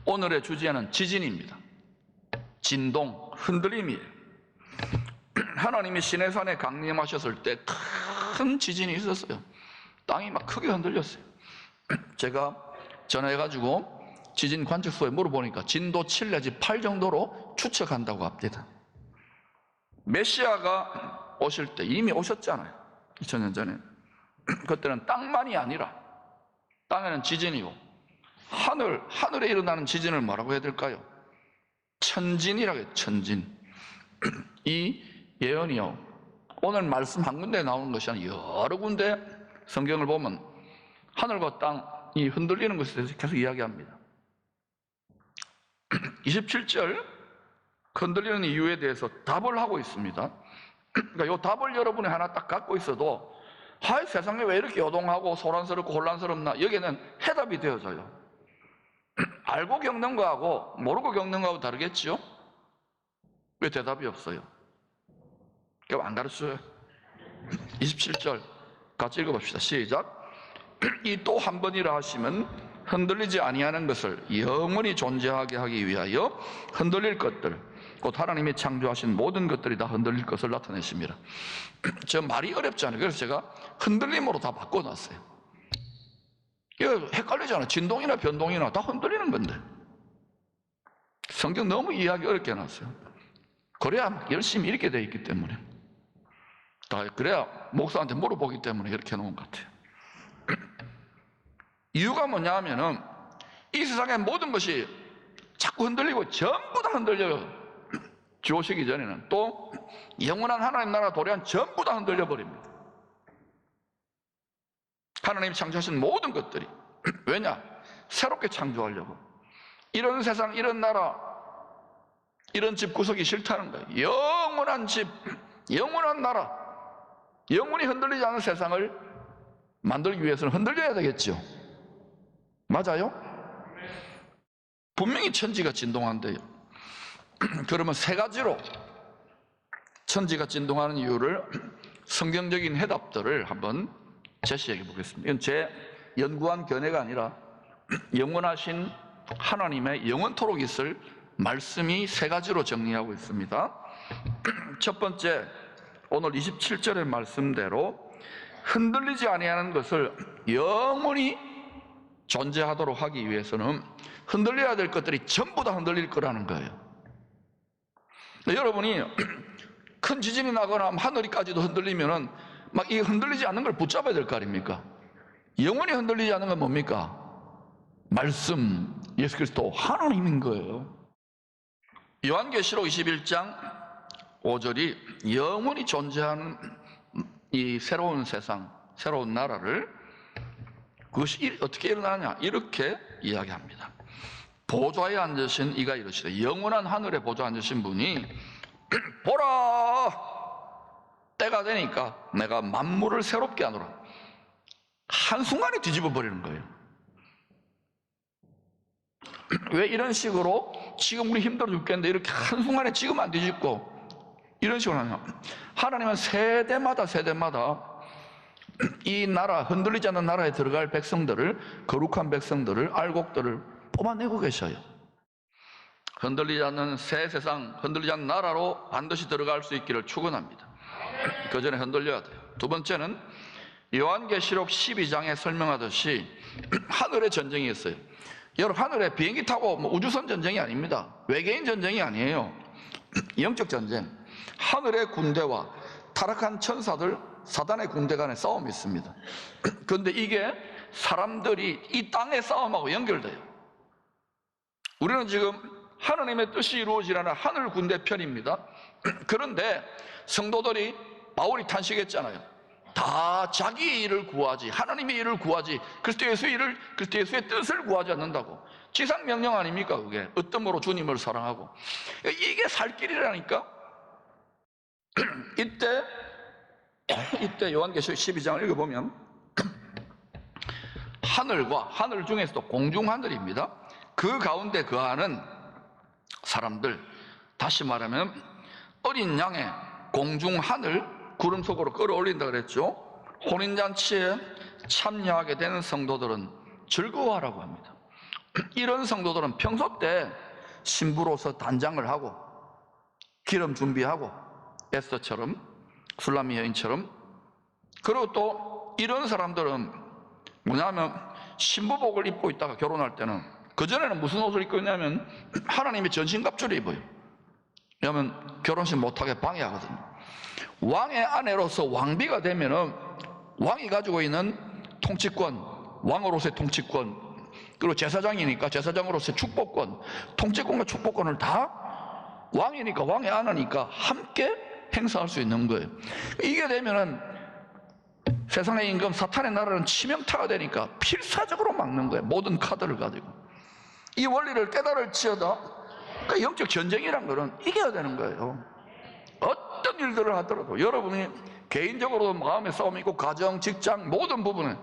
오늘의 주제는 지진입니다. 진동, 흔들림이에요. 하나님이 시내산에 강림하셨을 때 큰 지진이 있었어요. 땅이 막 크게 흔들렸어요. 제가 전화해가지고 지진 관측소에 물어보니까 진도 7 내지 8 정도로 추측한다고 합니다. 메시아가 오실 때 이미 오셨잖아요. 2000년 전에. 그때는 땅만이 아니라 땅에는 지진이고 하늘에 일어나는 지진을 뭐라고 해야 될까요? 천진이라고 해요. 천진. 이 예언이요, 오늘 말씀 한 군데에 나오는 것이 아니라 여러 군데 성경을 보면 하늘과 땅이 흔들리는 것에 대해서 계속 이야기합니다. 27절 흔들리는 이유에 대해서 답을 하고 있습니다. 그러니까 이 답을 여러분이 하나 딱 갖고 있어도 하이 세상에 왜 이렇게 요동하고 소란스럽고 혼란스럽나, 여기는 해답이 되어져요. 알고 겪는 거하고 모르고 겪는 거하고 다르겠죠? 왜 대답이 없어요? 그럼 안 가르쳐요. 27절 같이 읽어봅시다. 시작. 이 또 한 번이라 하시면 흔들리지 아니하는 것을 영원히 존재하게 하기 위하여 흔들릴 것들, 곧 하나님이 창조하신 모든 것들이 다 흔들릴 것을 나타내십니다. 저 말이 어렵지 않아요. 그래서 제가 흔들림으로 다 바꿔놨어요. 이거 헷갈리잖아요. 진동이나 변동이나 다 흔들리는 건데 성경 너무 이해하기 어렵게 해놨어요. 그래야 열심히 읽게 되어 있기 때문에, 그래야 목사한테 물어보기 때문에 이렇게 해놓은 것 같아요. 이유가 뭐냐 하면은 이 세상의 모든 것이 자꾸 흔들리고 전부 다 흔들려요. 주 오시기 전에는 또 영원한 하나님 나라 도래한 전부 다 흔들려 버립니다. 하나님이 창조하신 모든 것들이. 왜냐? 새롭게 창조하려고. 이런 세상, 이런 나라, 이런 집 구석이 싫다는 거예요. 영원한 집, 영원한 나라, 영원히 흔들리지 않는 세상을 만들기 위해서는 흔들려야 되겠죠. 맞아요? 분명히 천지가 진동한대요. 그러면 세 가지로 천지가 진동하는 이유를, 성경적인 해답들을 한번 제시해 보겠습니다. 이건 제 연구한 견해가 아니라 영원하신 하나님의 영원토록 있을 말씀이 세 가지로 정리하고 있습니다. 첫 번째, 오늘 27절의 말씀대로 흔들리지 아니하는 것을 영원히 존재하도록 하기 위해서는 흔들려야 될 것들이 전부 다 흔들릴 거라는 거예요. 여러분이 큰 지진이 나거나 하늘이까지도 흔들리면은 막 이 흔들리지 않는 걸 붙잡아야 될 거 아닙니까? 영원히 흔들리지 않는 건 뭡니까? 말씀, 예수 그리스도 하나님인 거예요. 요한계시록 21장 5절이 영원히 존재하는 이 새로운 세상, 새로운 나라를, 그것이 어떻게 일어나냐, 이렇게 이야기합니다. 보좌에 앉으신 이가 이르시되, 영원한 하늘에 보좌에 앉으신 분이 보라, 때가 되니까 내가 만물을 새롭게 하노라. 한순간에 뒤집어 버리는 거예요. 왜 이런 식으로 지금 우리 힘들어 죽겠는데 이렇게 한순간에 지금 안 뒤집고 이런 식으로 하냐? 하나님은 세대마다 이 나라, 흔들리지 않는 나라에 들어갈 백성들을, 거룩한 백성들을, 알곡들을 뽑아내고 계셔요. 흔들리지 않는 새 세상, 흔들리지 않는 나라로 반드시 들어갈 수 있기를 축원합니다. 그 전에 흔들려야 돼요. 두 번째는 요한계시록 12장에 설명하듯이 하늘의 전쟁이 있어요. 여러분, 하늘에 비행기 타고 우주선 전쟁이 아닙니다. 외계인 전쟁이 아니에요. 영적 전쟁. 하늘의 군대와 타락한 천사들, 사단의 군대 간의 싸움이 있습니다. 그런데 이게 사람들이 이 땅의 싸움하고 연결돼요. 우리는 지금 하나님의 뜻이 이루어지라는 하늘 군대 편입니다. 그런데 성도들이, 바울이 탄식했잖아요. 다 자기 일을 구하지 하나님의 일을 구하지 그리스도 예수의 뜻을 구하지 않는다고. 지상 명령 아닙니까 그게? 으뜸으로 주님을 사랑하고. 이게 살 길이라니까. 이때 요한계시록 12장을 읽어보면 하늘과, 하늘 중에서도 공중하늘입니다, 그 가운데 거하는 사람들, 다시 말하면 어린 양의 공중하늘 구름 속으로 끌어올린다 그랬죠. 혼인잔치에 참여하게 되는 성도들은 즐거워하라고 합니다. 이런 성도들은 평소 때 신부로서 단장을 하고 기름 준비하고 에스더처럼 술라미 여인처럼, 그리고 또 이런 사람들은 뭐냐면 신부복을 입고 있다가 결혼할 때는, 그전에는 무슨 옷을 입고 있냐면 하나님의 전신갑주를 입어요. 왜냐하면 결혼식 못하게 방해하거든요. 왕의 아내로서 왕비가 되면은 왕이 가지고 있는 통치권, 왕으로서의 통치권, 그리고 제사장이니까 제사장으로서의 축복권, 통치권과 축복권을 다 왕이니까, 왕의 아내니까 함께 행사할 수 있는 거예요. 이게 되면은 세상의 임금 사탄의 나라는 치명타가 되니까 필사적으로 막는 거예요. 모든 카드를 가지고. 이 원리를 깨달을지어다. 그러니까 영적 전쟁이란 거는 이겨야 되는 거예요. 어떤 일들을 하더라도 여러분이 개인적으로도 마음의 싸움이 있고 가정, 직장 모든 부분에,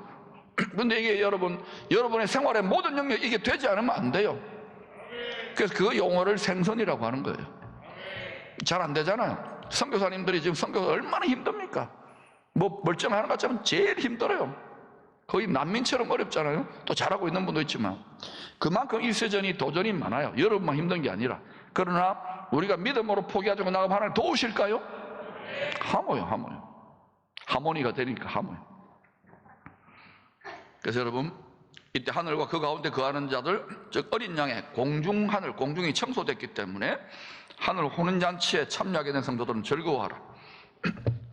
근데 이게 여러분의 생활의 모든 영역이 이게 되지 않으면 안 돼요. 그래서 그 용어를 생선이라고 하는 거예요. 잘 안 되잖아요. 선교사님들이 지금 선교가 얼마나 힘듭니까? 뭐 멀쩡한 것처럼 제일 힘들어요. 거의 난민처럼 어렵잖아요. 또 잘하고 있는 분도 있지만 그만큼 일세전이 도전이 많아요. 여러분만 힘든 게 아니라. 그러나 우리가 믿음으로 포기하지 나가면 하나님 도우실까요? 하모요. 하모니가 되니까 하모요. 그래서 여러분, 이때 하늘과 그 가운데 거하는 자들, 즉 어린 양의 공중하늘, 공중이 청소됐기 때문에 하늘 혼인잔치에 참여하게 된 성도들은 즐거워하라.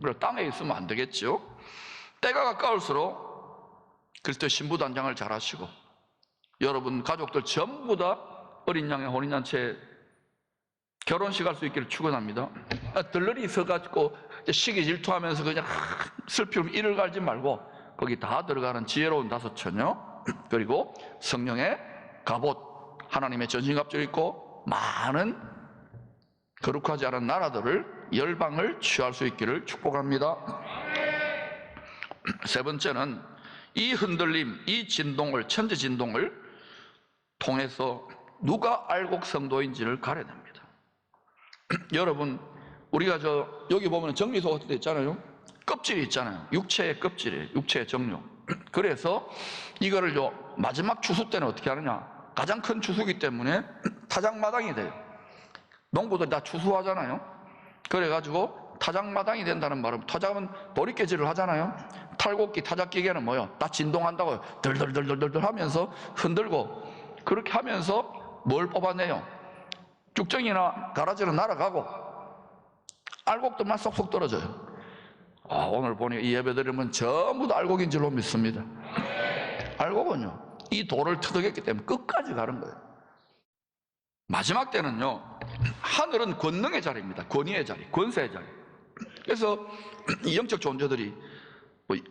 그리고 땅에 있으면 안 되겠죠. 때가 가까울수록 그리스도 신부단장을 잘 하시고 여러분 가족들 전부 다 어린 양의 혼인잔치에 결혼식 할 수 있기를 축원합니다. 들러리 서가지고 시기 질투하면서 그냥 슬픔 이를 갈지 말고 거기 다 들어가는 지혜로운 다섯 처녀, 그리고 성령의 갑옷, 하나님의 전신갑주를 입고 많은 거룩하지 않은 나라들을, 열방을 취할 수 있기를 축복합니다. 세 번째는 이 흔들림, 이 진동을, 천지 진동을 통해서 누가 알곡 성도인지를 가려냅니다. 여러분, 우리가 여기 보면 정미소 같은 데 있잖아요. 껍질이 있잖아요. 육체의 껍질이에요. 육체의 정료. 그래서 이거를 마지막 추수 때는 어떻게 하느냐, 가장 큰 추수기 때문에 타작마당이 돼요. 농부들 다 추수하잖아요. 그래가지고 타작마당이 된다는 말은, 타작은 보릿개질을 하잖아요. 탈곡기, 타작기계는 뭐요? 다 진동한다고요. 덜덜덜덜덜 하면서 흔들고, 그렇게 하면서 뭘 뽑아내요? 쭉정이나 가라지는 날아가고 알곡들만 쏙쏙 떨어져요. 오늘 보니 이 예배 드리면 전부 다 알곡인 줄로 믿습니다. 알곡은요, 이 돌을 터득했기 때문에 끝까지 가는 거예요. 마지막 때는요, 하늘은 권능의 자리입니다. 권위의 자리, 권세의 자리. 그래서 이 영적 존재들이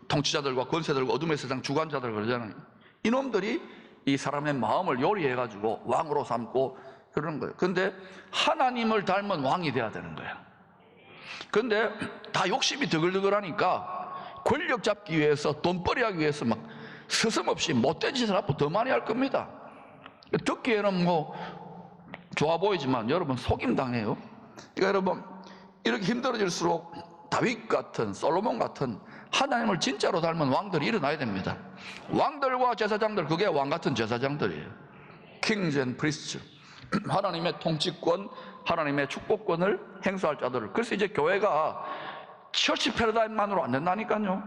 통치자들과 권세들과 어둠의 세상 주관자들 그러잖아요. 이놈들이 이 사람의 마음을 요리해가지고 왕으로 삼고 그러는 거예요. 근데 하나님을 닮은 왕이 돼야 되는 거예요. 근데 다 욕심이 드글드글하니까 권력 잡기 위해서, 돈벌이 하기 위해서 막 서슴없이 못된 짓을 앞으로 더 많이 할 겁니다. 듣기에는 뭐 좋아 보이지만 여러분 속임 당해요. 그러니까 여러분, 이렇게 힘들어질수록 다윗 같은, 솔로몬 같은 하나님을 진짜로 닮은 왕들이 일어나야 됩니다. 왕들과 제사장들, 그게 왕 같은 제사장들이에요. 킹즈 앤 프리스트, 하나님의 통치권, 하나님의 축복권을 행사할 자들을. 그래서 이제 교회가 처치 패러다임만으로 안 된다니까요.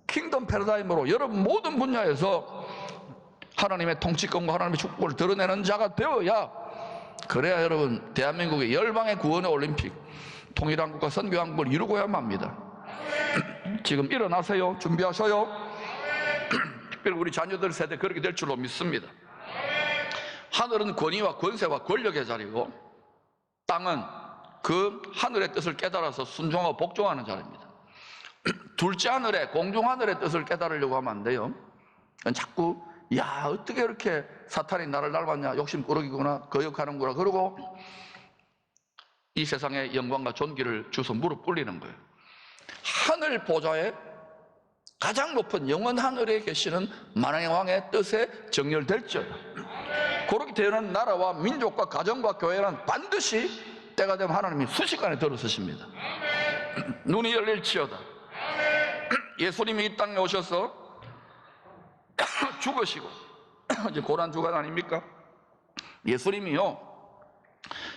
킹덤 패러다임으로 여러분 모든 분야에서 하나님의 통치권과 하나님의 축복을 드러내는 자가 되어야, 그래야 여러분 대한민국의 열방의 구원의 올림픽, 통일한국과 선교한국을 이루고야만 합니다. 지금 일어나세요. 준비하셔요. 특별히 우리 자녀들 세대 그렇게 될 줄로 믿습니다. 하늘은 권위와 권세와 권력의 자리고, 땅은 그 하늘의 뜻을 깨달아서 순종하고 복종하는 자리입니다. 둘째 하늘에, 공중 하늘의 뜻을 깨달으려고 하면 안 돼요. 자꾸 어떻게 이렇게 사탄이 나를 닮았냐, 욕심꾸러기구나, 거역하는구나, 그러고 이 세상의 영광과 존귀를 주서 무릎 꿇리는 거예요. 하늘 보좌에 가장 높은 영원 하늘에 계시는 만왕의 왕의 뜻에 정렬될지어다. 그렇게 되는 나라와 민족과 가정과 교회는 반드시 때가 되면 하나님이 순식간에 들어서십니다. 눈이 열릴지어다. 예수님이 이 땅에 오셔서 죽으시고 이제 고난 주간 아닙니까? 예수님이요,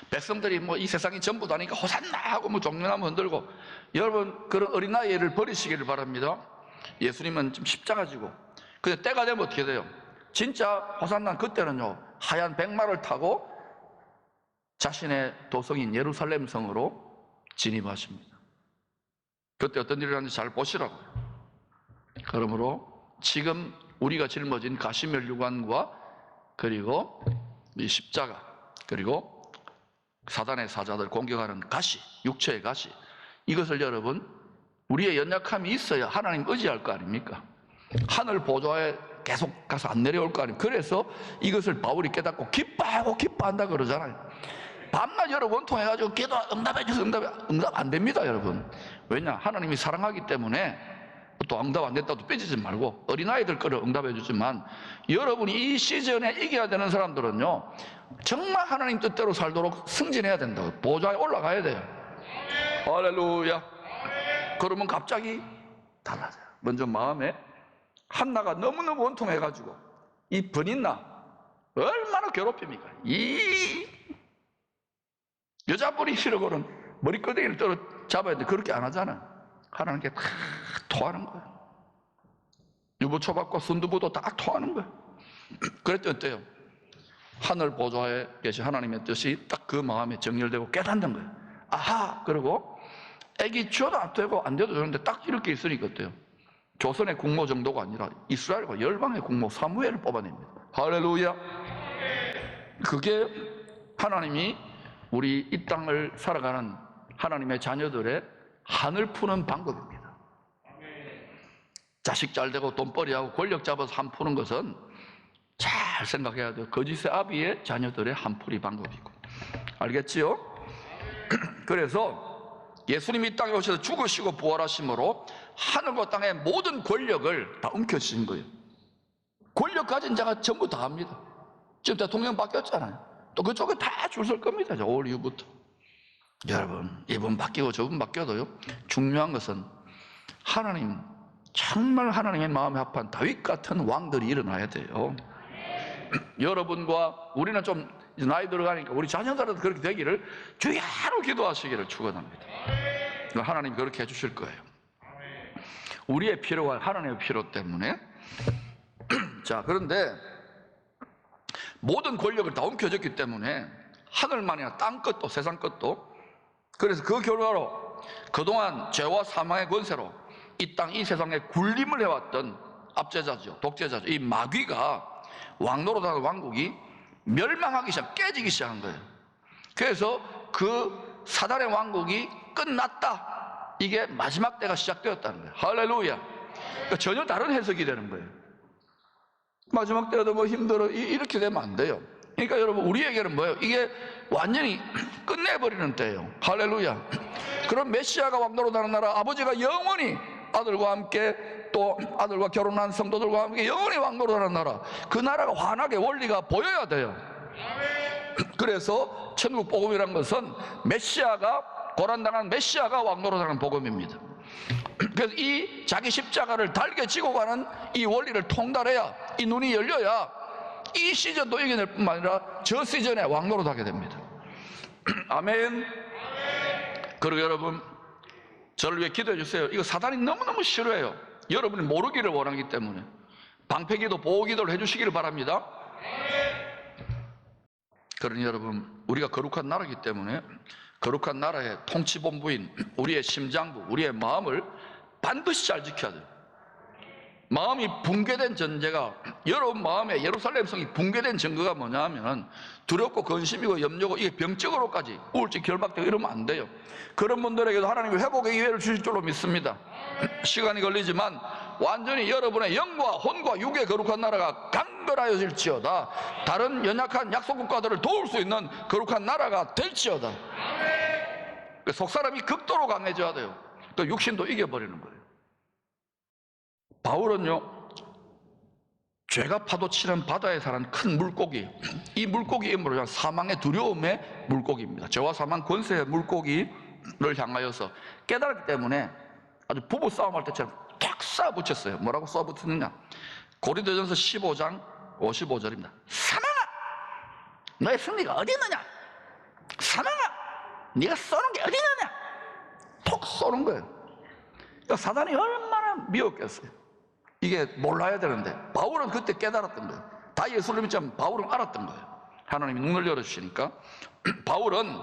백성들이 뭐 이 세상이 전부다 하니까 호산나 하고 뭐 종려나무 흔들고, 여러분 그런 어린아이를 버리시기를 바랍니다. 예수님은 좀 십자가 지고, 근데 때가 되면 어떻게 돼요? 진짜 호산나 그때는요, 하얀 백마를 타고 자신의 도성인 예루살렘 성으로 진입하십니다. 그때 어떤 일이 일어나는지 잘 보시라고요. 그러므로 지금 우리가 짊어진 가시면류관과 그리고 이 십자가, 그리고 사단의 사자들 공격하는 가시, 육체의 가시, 이것을 여러분, 우리의 연약함이 있어야 하나님 의지할 거 아닙니까? 하늘 보좌에 계속 가서 안 내려올 거 아닙니까? 그래서 이것을 바울이 깨닫고 기뻐하고 기뻐한다 그러잖아요. 밤낮 여러 원통해가지고 기도 응답해 주세요, 응답 안 됩니다, 여러분. 왜냐? 하나님이 사랑하기 때문에. 또 응답 안 됐다고 삐지지 말고 어린아이들 거를 응답해 주지만, 여러분이 이 시즌에 이겨야 되는 사람들은요, 정말 하나님 뜻대로 살도록 승진해야 된다고. 보좌에 올라가야 돼요. 할렐루야. 그러면 갑자기 달라져요. 먼저 마음에 한나가 너무너무 원통해가지고 이 버닌나 얼마나 괴롭힙니까? 이 여자분이 싫어거든 머리끄댕이를 떨어 잡아야 돼. 그렇게 안 하잖아. 하나님께 다 토하는 거예요. 유부초밥과 순두부도 다 토하는 거예요. 그랬더니 어때요? 하늘 보좌에 계신 하나님의 뜻이 딱 그 마음에 정렬되고 깨닫는 거예요. 아하! 그러고 애기 줘도 안 되고 안 돼도 되는데 딱 이렇게 있으니까 어때요? 조선의 국모 정도가 아니라 이스라엘과 열방의 국모 사무엘을 뽑아냅니다. 할렐루야. 그게 하나님이 우리 이 땅을 살아가는 하나님의 자녀들의 한을 푸는 방법입니다. 자식 잘 되고 돈벌이하고 권력 잡아서 한 푸는 것은 잘 생각해야 돼요. 거짓의 아비의 자녀들의 한풀이 방법이고. 알겠지요? 그래서 예수님이 이 땅에 오셔서 죽으시고 부활하심으로 하늘과 땅의 모든 권력을 다 움켜쥐신 거예요. 권력 가진 자가 전부 다 합니다. 지금 대통령 바뀌었잖아요. 또 그쪽에 다 줄 설 겁니다. 올 이후부터. 여러분, 이분 바뀌고 저분 바뀌어도요, 중요한 것은 하나님, 정말 하나님의 마음에 합한 다윗 같은 왕들이 일어나야 돼요. 여러분과 우리는 좀 나이 들어가니까 우리 자녀들도 그렇게 되기를 주야로 기도하시기를 축원합니다. 하나님 그렇게 해주실 거예요. 우리의 필요가 하나님의 필요 때문에. 자, 그런데 모든 권력을 다 움켜쥐기 때문에 하늘만이나 땅 것도 세상 것도, 그래서 그 결과로 그동안 죄와 사망의 권세로 이 땅 이 세상에 굴림을 해왔던 압제자죠, 독재자죠, 이 마귀가 왕노릇하는 왕국이 멸망하기 시작, 깨지기 시작한 거예요. 그래서 그 사단의 왕국이 끝났다, 이게 마지막 때가 시작되었다는 거예요. 할렐루야. 그러니까 전혀 다른 해석이 되는 거예요. 마지막 때도 뭐 힘들어 이렇게 되면 안 돼요. 그러니까 여러분, 우리에게는 뭐예요? 이게 완전히 끝내버리는 때예요. 할렐루야. 그럼 메시아가 왕노릇하는 나라, 아버지가 영원히 아들과 함께, 또 아들과 결혼한 성도들과 함께 영원히 왕노릇하는 나라, 그 나라가 환하게 원리가 보여야 돼요. 그래서 천국 복음이란 것은 메시아가, 고난당한 메시아가 왕노릇하는 복음입니다. 그래서 이 자기 십자가를 달게 지고 가는 이 원리를 통달해야, 이 눈이 열려야 이 시즌도 이겨낼 뿐만 아니라 저 시즌에 왕노릇하게 됩니다. 아멘. 그리고 여러분, 저를 위해 기도해 주세요. 이거 사단이 너무너무 싫어해요. 여러분이 모르기를 원하기 때문에 방패기도 보호기도를 해주시기를 바랍니다. 그러니 여러분, 우리가 거룩한 나라이기 때문에 거룩한 나라의 통치본부인 우리의 심장부, 우리의 마음을 반드시 잘 지켜야 돼요. 마음이 붕괴된 전제가, 여러분 마음에 예루살렘 성이 붕괴된 증거가 뭐냐 하면 두렵고 근심이고 염려고, 이게 병적으로까지 우울증, 결박되고 이러면 안 돼요. 그런 분들에게도 하나님이 회복의 기회를 주실 줄로 믿습니다. 시간이 걸리지만 완전히 여러분의 영과 혼과 육의 거룩한 나라가 강건하여질지어다. 다른 연약한 약소국가들을 도울 수 있는 거룩한 나라가 될지어다. 속사람이 극도로 강해져야 돼요. 또 육신도 이겨버리는 거예요. 바울은요, 죄가 파도치는 바다에 사는 큰 물고기, 이 물고기의 이름으로 사망의 두려움의 물고기입니다. 죄와 사망 권세의 물고기를 향하여서 깨달았기 때문에 아주 부부 싸움할 때처럼 탁 쏴붙였어요. 뭐라고 쏴붙였느냐? 고린도전서 15장 55절입니다. 사망아, 너의 승리가 어디 있느냐? 사망아, 네가 쏘는 게 어디 있느냐? 톡 쏘는 거예요. 그러니까 사단이 얼마나 미웠겠어요. 이게 몰라야 되는데 바울은 그때 깨달았던 거예요. 다 예수를 믿자면 바울은 알았던 거예요. 하나님이 눈을 열어주시니까 바울은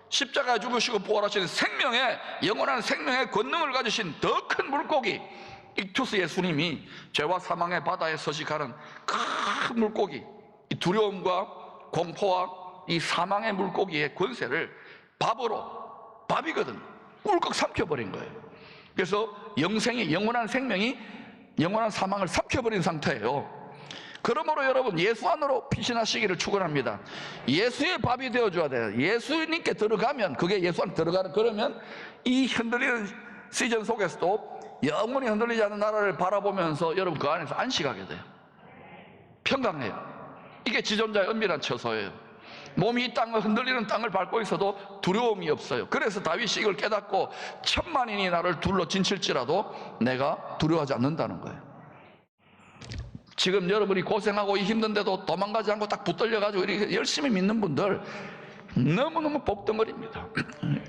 십자가에 죽으시고 부활하신 생명의, 영원한 생명의 권능을 가지신 더 큰 물고기 익투스 예수님이 죄와 사망의 바다에 서식하는 큰 물고기, 이 두려움과 공포와 이 사망의 물고기의 권세를 밥이거든 꿀꺽 삼켜버린 거예요. 그래서 영원한 생명이 영원한 사망을 삼켜버린 상태예요. 그러므로 여러분, 예수 안으로 피신하시기를 축원합니다. 예수의 밥이 되어줘야 돼요. 예수님께 들어가면, 그게 예수 안에 들어가는, 그러면 이 흔들리는 시즌 속에서도 영원히 흔들리지 않는 나라를 바라보면서 여러분 그 안에서 안식하게 돼요. 평강해요. 이게 지존자의 은밀한 처소예요. 몸이 이 땅을, 흔들리는 땅을 밟고 있어도 두려움이 없어요. 그래서 다윗이 이걸 깨닫고 1000만인이 나를 둘러 진칠지라도 내가 두려워하지 않는다는 거예요. 지금 여러분이 고생하고 힘든데도 도망가지 않고 딱 붙들려가지고 이렇게 열심히 믿는 분들 너무너무 복덩어립니다.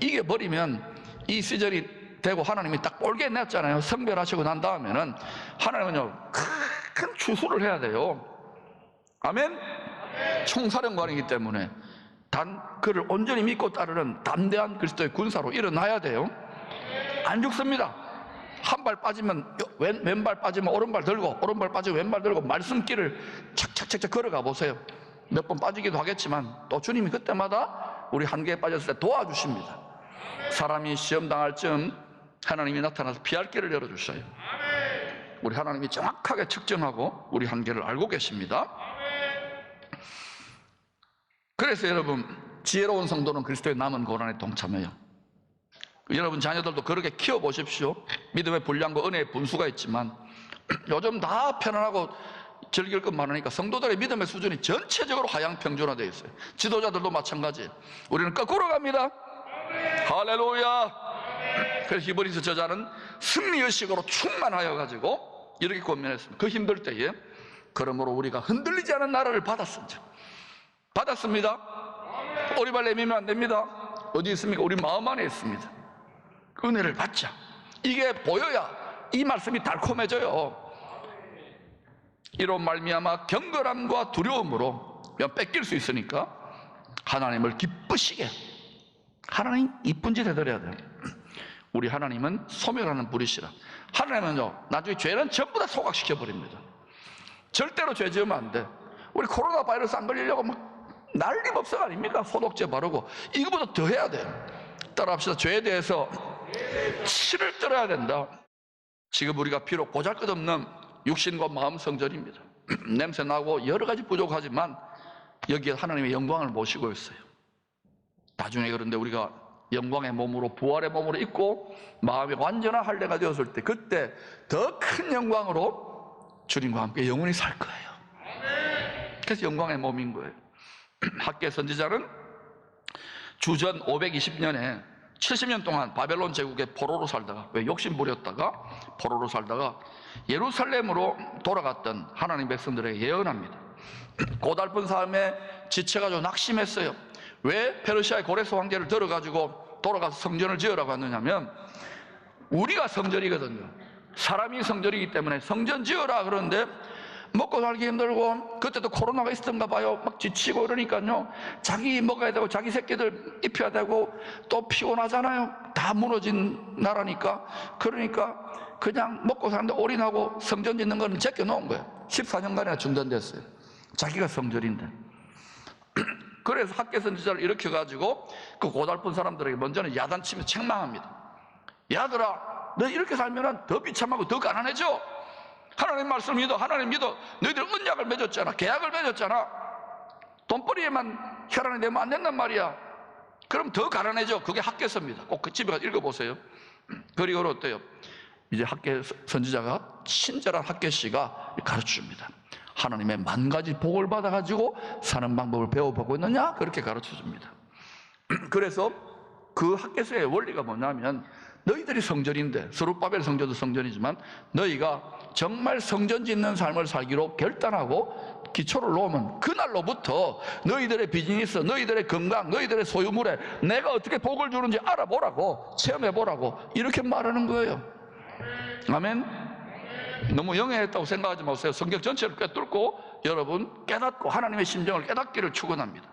이겨버리면 이 시절이 되고 하나님이 딱 꼴게 냈잖아요. 성별하시고 난 다음에는 하나님은요 큰 추수를 해야 돼요. 아멘? 총사령관이기 때문에 그를 온전히 믿고 따르는 담대한 그리스도의 군사로 일어나야 돼요. 안 죽습니다. 한 발 빠지면 왼발 빠지면 오른발 들고, 오른발 빠지면 왼발 들고 말씀길을 착착착착 걸어가 보세요. 몇 번 빠지기도 하겠지만 또 주님이 그때마다 우리 한계에 빠졌을 때 도와주십니다. 사람이 시험 당할 즈음 하나님이 나타나서 피할 길을 열어주셔요. 우리 하나님이 정확하게 측정하고 우리 한계를 알고 계십니다. 그래서 여러분, 지혜로운 성도는 그리스도의 남은 고난에 동참해요. 여러분 자녀들도 그렇게 키워보십시오. 믿음의 분량과 은혜의 분수가 있지만 요즘 다 편안하고 즐길 것 많으니까 성도들의 믿음의 수준이 전체적으로 하향평준화되어 있어요. 지도자들도 마찬가지. 우리는 거꾸로 갑니다. 할렐루야. 그래서 히브리서 저자는 승리의식으로 충만하여 가지고 이렇게 권면했습니다. 그 힘들 때에 그러므로 우리가 흔들리지 않은 나라를 받았습니다. 오리발 내밀면 안 됩니다. 어디 있습니까? 우리 마음 안에 있습니다. 은혜를 받자. 이게 보여야 이 말씀이 달콤해져요. 이로 말미암아 경건함과 두려움으로 뺏길 수 있으니까 하나님을 기쁘시게, 하나님 이쁜 짓 해드려야 돼요. 우리 하나님은 소멸하는 불이시라. 하나님은요 나중에 죄는 전부 다 소각시켜버립니다. 절대로 죄 지으면 안 돼. 우리 코로나 바이러스 안 걸리려고 막 난리법석 아닙니까? 소독제 바르고. 이거보다 더 해야 돼요. 따라합시다. 죄에 대해서 치를 떨어야 된다. 지금 우리가 비록 보잘것없는 육신과 마음 성전입니다. 냄새나고 여러 가지 부족하지만 여기에 하나님의 영광을 모시고 있어요. 나중에 그런데 우리가 영광의 몸으로, 부활의 몸으로 있고 마음이 완전한 할례가 되었을 때, 그때 더 큰 영광으로 주님과 함께 영원히 살 거예요. 그래서 영광의 몸인 거예요. 학개 선지자는 주전 520년에 70년 동안 바벨론 제국의 포로로 살다가, 왜 욕심 부렸다가 포로로 살다가 예루살렘으로 돌아갔던 하나님 백성들에게 예언합니다. 고달픈 삶에 지쳐가지고 낙심했어요. 왜 페르시아의 고레스 황제를 들어가지고 돌아가서 성전을 지으라고 하느냐면, 우리가 성전이거든요. 사람이 성전이기 때문에 성전 지으라 그러는데 먹고 살기 힘들고, 그때도 코로나가 있었던가 봐요. 막 지치고 이러니까요, 자기 먹어야 되고 자기 새끼들 입혀야 되고 또 피곤하잖아요. 다 무너진 나라니까. 그러니까 그냥 먹고 사는데 올인하고 성전 짓는 거는 제껴놓은 거예요. 14년간이나 중단됐어요. 자기가 성전인데. 그래서 학개 선지자를 일으켜가지고 그 고달픈 사람들에게 먼저는 야단치며 책망합니다. 야들아, 너 이렇게 살면 더 비참하고 더 가난해져. 하나님 말씀을 믿어. 하나님 믿어. 너희들 언약을 맺었잖아. 계약을 맺었잖아. 돈벌이에만 혈안이 되면 안 된단 말이야. 그럼 더 가난해져. 그게 학개서입니다. 꼭 그 집에 가서 읽어보세요. 그리고 어때요? 이제 학개 선지자가, 친절한 학개씨가 가르쳐줍니다. 하나님의 만 가지 복을 받아가지고 사는 방법을 배워보고 있느냐? 그렇게 가르쳐줍니다. 그래서 그 학개서의 원리가 뭐냐면, 너희들이 성전인데, 스룹바벨 성전도 성전이지만 너희가 정말 성전 짓는 삶을 살기로 결단하고 기초를 놓으면 그날로부터 너희들의 비즈니스, 너희들의 건강, 너희들의 소유물에 내가 어떻게 복을 주는지 알아보라고, 체험해보라고 이렇게 말하는 거예요. 아멘. 너무 영해했다고 생각하지 마세요. 성경 전체를 꿰뚫고 여러분 깨닫고 하나님의 심정을 깨닫기를 축원합니다.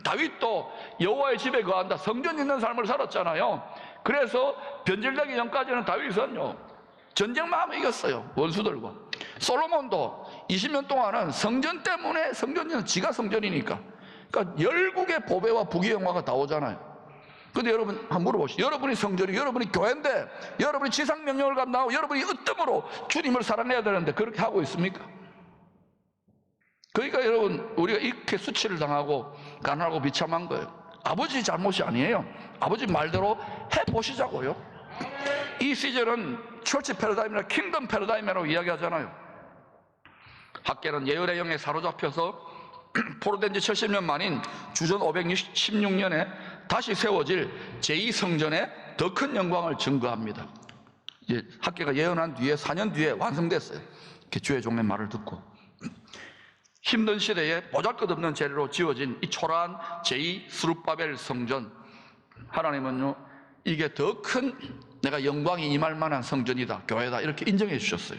다윗도 여호와의 집에 거한다, 성전 있는 삶을 살았잖아요. 그래서 변절되기 전까지는 다윗은요 전쟁만 하면 이겼어요, 원수들과. 솔로몬도 20년 동안은 성전 때문에, 성전은 지가 성전이니까, 그러니까 열국의 보배와 부귀영화가 다 오잖아요. 근데 여러분 한번 물어보시죠. 여러분이 성전이, 여러분이 교회인데, 여러분이 지상명령을 감당하고 여러분이 으뜸으로 주님을 사랑해야 되는데 그렇게 하고 있습니까? 그러니까 여러분 우리가 이렇게 수치를 당하고 가난하고 비참한 거예요. 아버지 잘못이 아니에요. 아버지 말대로 해보시자고요. 이 시절은 철치 패러다임이나 킹덤 패러다임이라고 이야기하잖아요. 학계는 예언의 영에 사로잡혀서 포로된 지 70년 만인 주전 516년에 다시 세워질 제2성전의 더 큰 영광을 증거합니다. 학계가 예언한 뒤에 4년 뒤에 완성됐어요. 주의 종의 말을 듣고. 힘든 시대에 보잘것없는 재료로 지어진 이 초라한 제2스룹바벨 성전, 하나님은요 이게 더 큰 내가 영광이 임할 만한 성전이다, 교회다, 이렇게 인정해 주셨어요.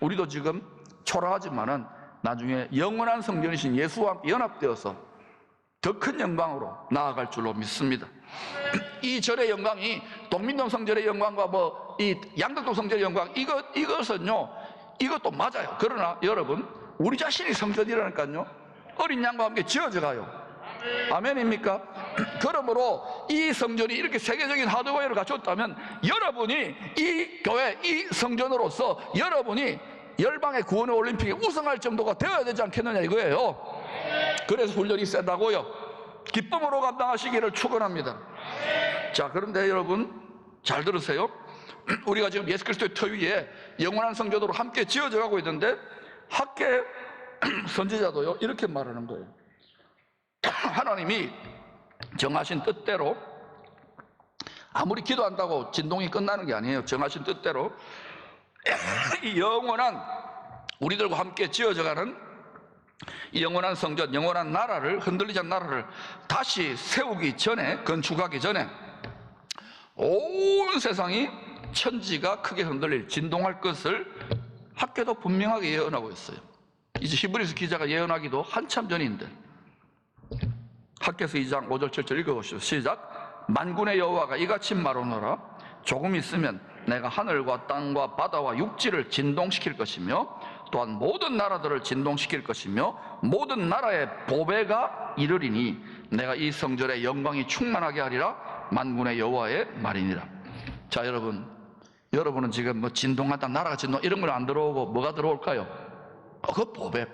우리도 지금 초라하지만은 나중에 영원한 성전이신 예수와 함께 연합되어서 더 큰 영광으로 나아갈 줄로 믿습니다. 이 절의 영광이 동민동 성전의 영광과 이 양덕동 성전의 영광, 이것은요 이것도 맞아요. 그러나 여러분 우리 자신이 성전이라니까요. 어린 양과 함께 지어져 가요. 아멘입니까? 그러므로 이 성전이 이렇게 세계적인 하드웨어를 갖췄다면 여러분이 이 교회, 이 성전으로서 여러분이 열방의 구원의 올림픽에 우승할 정도가 되어야 되지 않겠느냐 이거예요. 그래서 훈련이 세다고요. 기쁨으로 감당하시기를 축원합니다. 자, 그런데 여러분 잘 들으세요. 우리가 지금 예수 그리스도의 터 위에 영원한 성전으로 함께 지어져 가고 있는데 학계 선지자도요 이렇게 말하는 거예요. 하나님이 정하신 뜻대로, 아무리 기도한다고 진동이 끝나는 게 아니에요. 정하신 뜻대로 이 영원한, 우리들과 함께 지어져가는 이 영원한 성전, 영원한 나라를, 흔들리지 않는 나라를 다시 세우기 전에, 건축하기 전에 온 세상이, 천지가 크게 흔들릴, 진동할 것을 학계도 분명하게 예언하고 있어요. 이제 히브리서 기자가 예언하기도 한참 전인데, 학계서 2장 5절 7절 읽어보시죠. 시작. 만군의 여호와가 이같이 말하노라. 조금 있으면 내가 하늘과 땅과 바다와 육지를 진동시킬 것이며 또한 모든 나라들을 진동시킬 것이며 모든 나라의 보배가 이르리니 내가 이 성전의 영광이 충만하게 하리라. 만군의 여호와의 말이니라. 자, 여러분은 지금 뭐 진동하다, 나라가 진동, 이런 걸 안 들어오고 뭐가 들어올까요? 그 보배.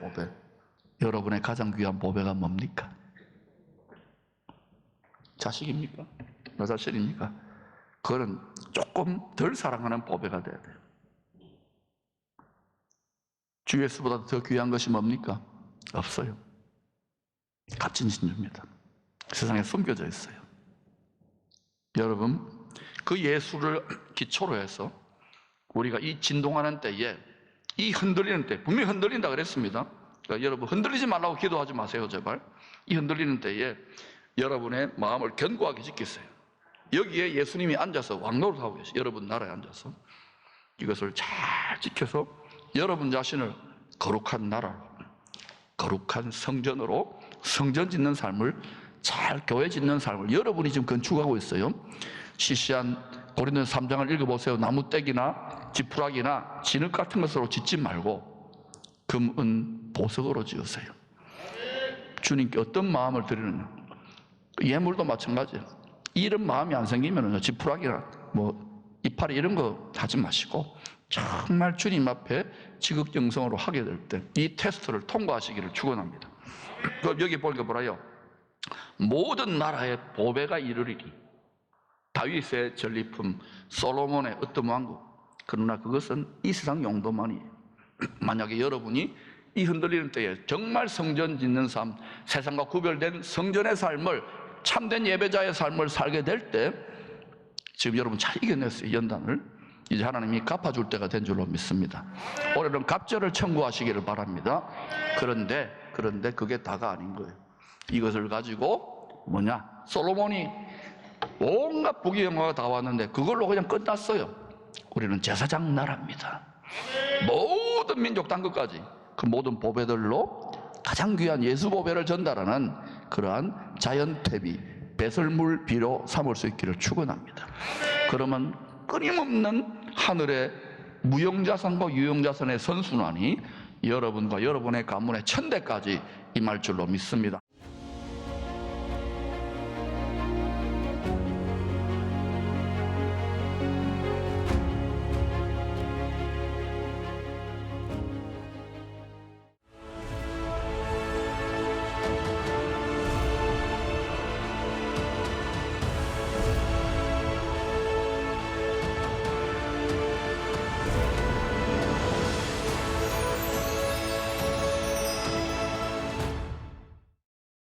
여러분의 가장 귀한 보배가 뭡니까? 자식입니까? 너 자신입니까? 그거는 조금 덜 사랑하는 보배가 돼야 돼요. 주 예수보다 더 귀한 것이 뭡니까? 없어요. 값진 진주입니다. 세상에 숨겨져 있어요. 여러분, 그 예수를 기초로 해서 우리가 이 진동하는 때에, 이 흔들리는 때, 분명히 흔들린다 그랬습니다. 그러니까 여러분 흔들리지 말라고 기도하지 마세요, 제발. 이 흔들리는 때에 여러분의 마음을 견고하게 지키세요. 여기에 예수님이 앉아서 왕노릇하고 계세요. 여러분 나라에 앉아서 이것을 잘 지켜서 여러분 자신을 거룩한 나라로, 거룩한 성전으로, 성전 짓는 삶을, 잘 교회 짓는 삶을 여러분이 지금 건축하고 있어요. 시시한 고린도서 3장을 읽어보세요. 나무떼기나 지푸라기나 진흙 같은 것으로 짓지 말고 금, 은, 보석으로 지으세요. 주님께 어떤 마음을 드리느냐. 예물도 마찬가지예요. 이런 마음이 안 생기면 지푸라기나 이파리 이런 거 하지 마시고 정말 주님 앞에 지극정성으로 하게 될 때 이 테스트를 통과하시기를 축원합니다. 그럼 여기 보니까 뭐라요? 모든 나라의 보배가 이르리니. 다윗의 전리품, 솔로몬의 어떤 왕국. 그러나 그것은 이 세상 용도만이에요. 만약에 여러분이 이 흔들리는 때에 정말 성전 짓는 삶, 세상과 구별된 성전의 삶을, 참된 예배자의 삶을 살게 될 때 지금 여러분 잘 이겨냈어요. 연단을. 이제 하나님이 갚아줄 때가 된 줄로 믿습니다. 올해는 갑절을 청구하시기를 바랍니다. 그런데 그게 다가 아닌 거예요. 이것을 가지고 솔로몬이 온갖 부귀영화가 다 왔는데 그걸로 그냥 끝났어요. 우리는 제사장 나라입니다. 모든 민족 단 것까지 그 모든 보배들로 가장 귀한 예수 보배를 전달하는 그러한 자연퇴비, 배설물 비로 삼을 수 있기를 축원합니다. 그러면 끊임없는 하늘의 무형자산과 유형자산의 선순환이 여러분과 여러분의 가문의 천대까지 임할 줄로 믿습니다.